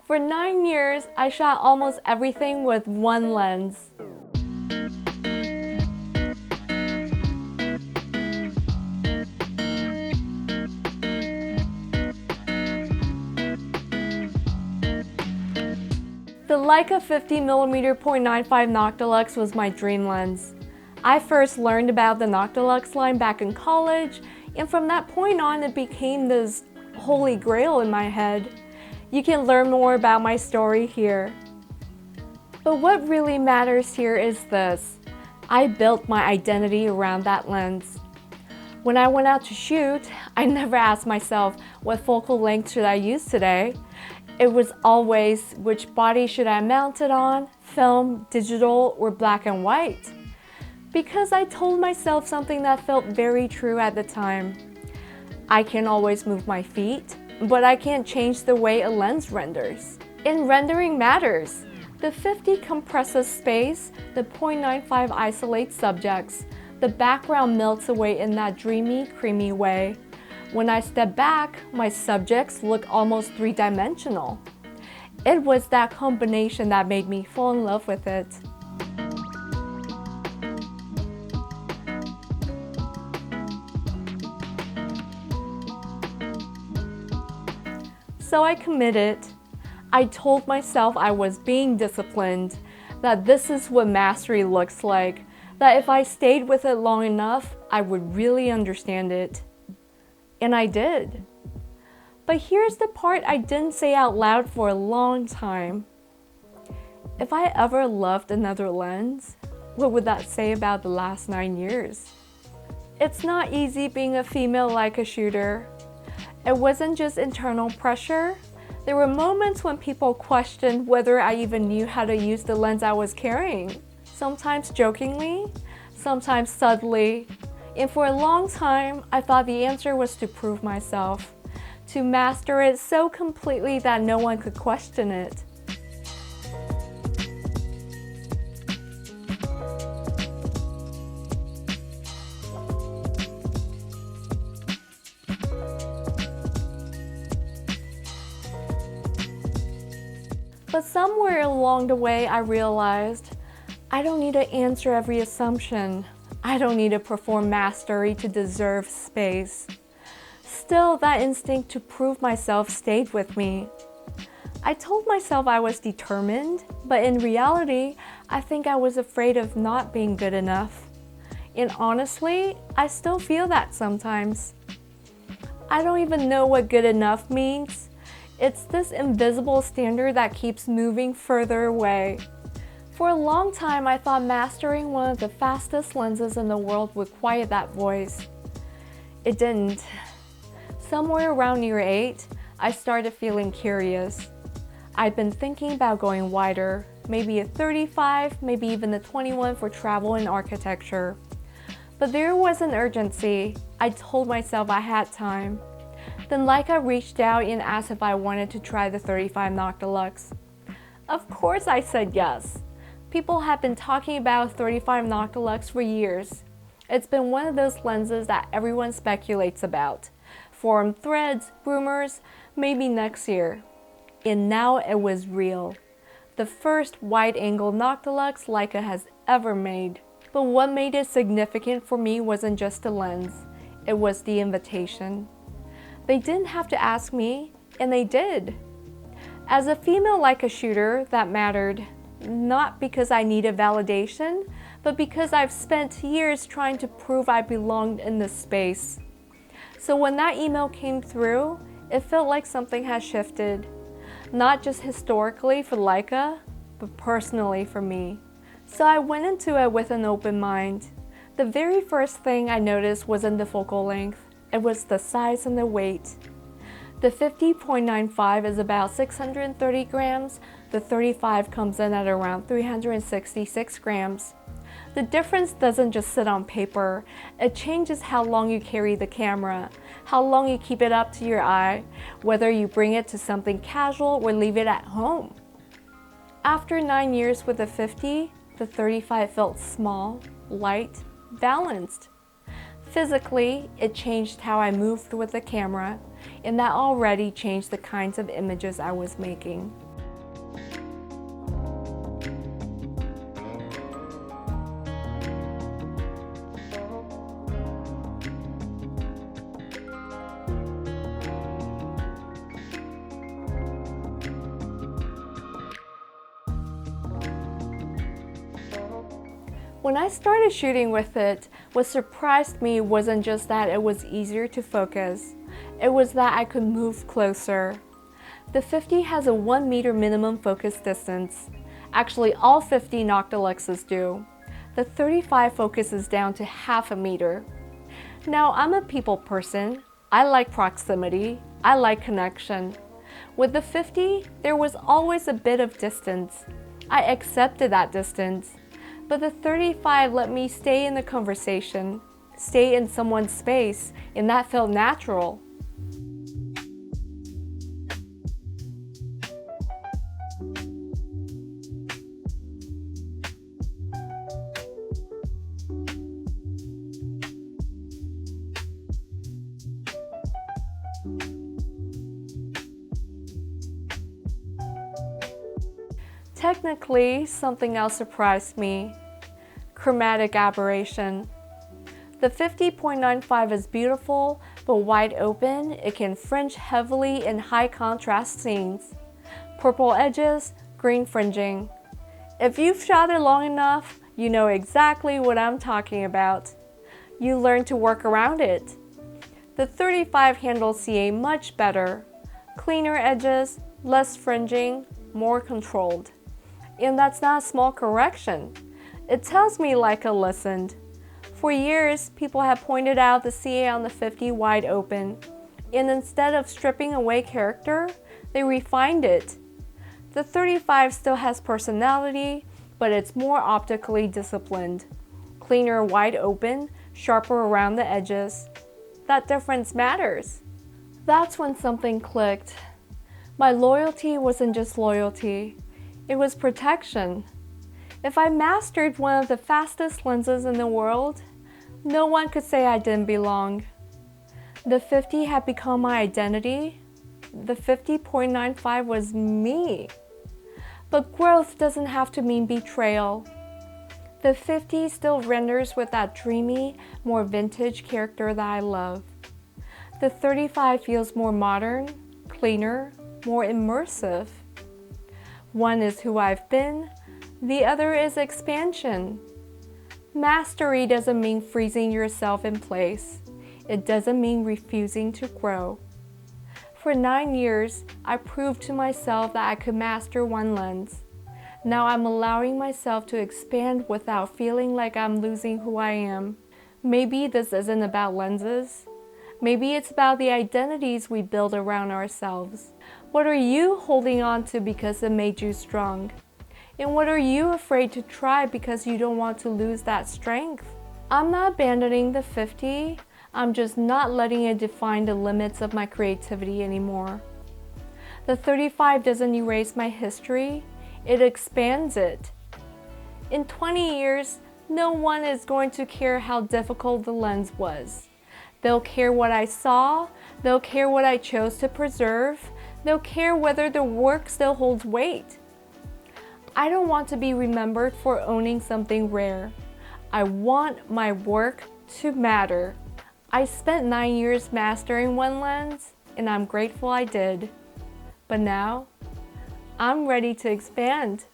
For 9 years, I shot almost everything with one lens. The Leica 50mm 0.95 Noctilux was my dream lens. I first learned about the Noctilux line back in college, and from that point on it became this holy grail in my head. You can learn more about my story here. But what really matters here is this. I built my identity around that lens. When I went out to shoot, I never asked myself, what focal length should I use today? It was always, which body should I mount it on, film, digital, or black and white? Because I told myself something that felt very true at the time. I can always move my feet, but I can't change the way a lens renders. And rendering matters. The 50 compresses space, the 0.95 isolates subjects. The background melts away in that dreamy, creamy way. When I step back, my subjects look almost three-dimensional. It was that combination that made me fall in love with it. So I committed. I told myself I was being disciplined, that this is what mastery looks like, that if I stayed with it long enough, I would really understand it. And I did. But here's the part I didn't say out loud for a long time. If I ever loved another lens, what would that say about the last 9 years? It's not easy being a female Leica shooter. It wasn't just internal pressure. There were moments when people questioned whether I even knew how to use the lens I was carrying. Sometimes jokingly, sometimes subtly. And for a long time, I thought the answer was to prove myself, to master it so completely that no one could question it. But somewhere along the way, I realized I don't need to answer every assumption. I don't need to perform mastery to deserve space. Still, that instinct to prove myself stayed with me. I told myself I was determined, but in reality, I think I was afraid of not being good enough. And honestly, I still feel that sometimes. I don't even know what good enough means. It's this invisible standard that keeps moving further away. For a long time, I thought mastering one of the fastest lenses in the world would quiet that voice. It didn't. Somewhere around year 8, I started feeling curious. I'd been thinking about going wider, maybe a 35, maybe even a 21 for travel and architecture. But there was an urgency. I told myself I had time. Then Leica reached out and asked if I wanted to try the 35 Noctilux. Of course I said yes. People have been talking about 35 Noctilux for years. It's been one of those lenses that everyone speculates about. Forum threads, rumors, maybe next year. And now it was real. The first wide-angle Noctilux Leica has ever made. But what made it significant for me wasn't just the lens. It was the invitation. They didn't have to ask me, and they did. As a female Leica shooter, that mattered. Not because I needed validation, but because I've spent years trying to prove I belonged in this space. So when that email came through, it felt like something had shifted. Not just historically for Leica, but personally for me. So I went into it with an open mind. The very first thing I noticed wasn't the focal length, it was the size and the weight. The 50.95 is about 630 grams, the 35 comes in at around 366 grams. The difference doesn't just sit on paper, it changes how long you carry the camera, how long you keep it up to your eye, whether you bring it to something casual or leave it at home. After 9 years with the 50, the 35 felt small, light, balanced. Physically, it changed how I moved with the camera. and that already changed the kinds of images I was making. When I started shooting with it, what surprised me wasn't just that it was easier to focus, it was that I could move closer. The 50 has a 1 meter minimum focus distance. Actually, all 50 Noctiluxes do. The 35 focuses down to half a meter. Now, I'm a people person. I like proximity. I like connection. With the 50, there was always a bit of distance. I accepted that distance. But the 35 let me stay in the conversation, stay in someone's space, and that felt natural. Technically, something else surprised me. Chromatic aberration. The 50.95 is beautiful, but wide open, it can fringe heavily in high contrast scenes. Purple edges, green fringing. If you've shot it long enough, you know exactly what I'm talking about. You learn to work around it. The 35 handles CA much better. Cleaner edges, less fringing, more controlled. And that's not a small correction. It tells me Leica listened. For years, people have pointed out the CA on the 50 wide open, and instead of stripping away character, they refined it. The 35 still has personality, but it's more optically disciplined. Cleaner wide open, sharper around the edges. That difference matters. That's when something clicked. My loyalty wasn't just loyalty. It was protection. If I mastered one of the fastest lenses in the world, no one could say I didn't belong. The 50 had become my identity. The 50.95 was me. But growth doesn't have to mean betrayal. The 50 still renders with that dreamy, more vintage character that I love. The 35 feels more modern, cleaner, more immersive. One is who I've been, the other is expansion. Mastery doesn't mean freezing yourself in place. It doesn't mean refusing to grow. For 9 years, I proved to myself that I could master one lens. Now I'm allowing myself to expand without feeling like I'm losing who I am. Maybe this isn't about lenses. Maybe it's about the identities we build around ourselves. What are you holding on to because it made you strong? And what are you afraid to try because you don't want to lose that strength? I'm not abandoning the 50, I'm just not letting it define the limits of my creativity anymore. The 35 doesn't erase my history, it expands it. In 20 years, no one is going to care how difficult the lens was. They'll care what I saw, they'll care what I chose to preserve, they'll care whether the work still holds weight. I don't want to be remembered for owning something rare. I want my work to matter. I spent 9 years mastering one lens, and I'm grateful I did. But now, I'm ready to expand.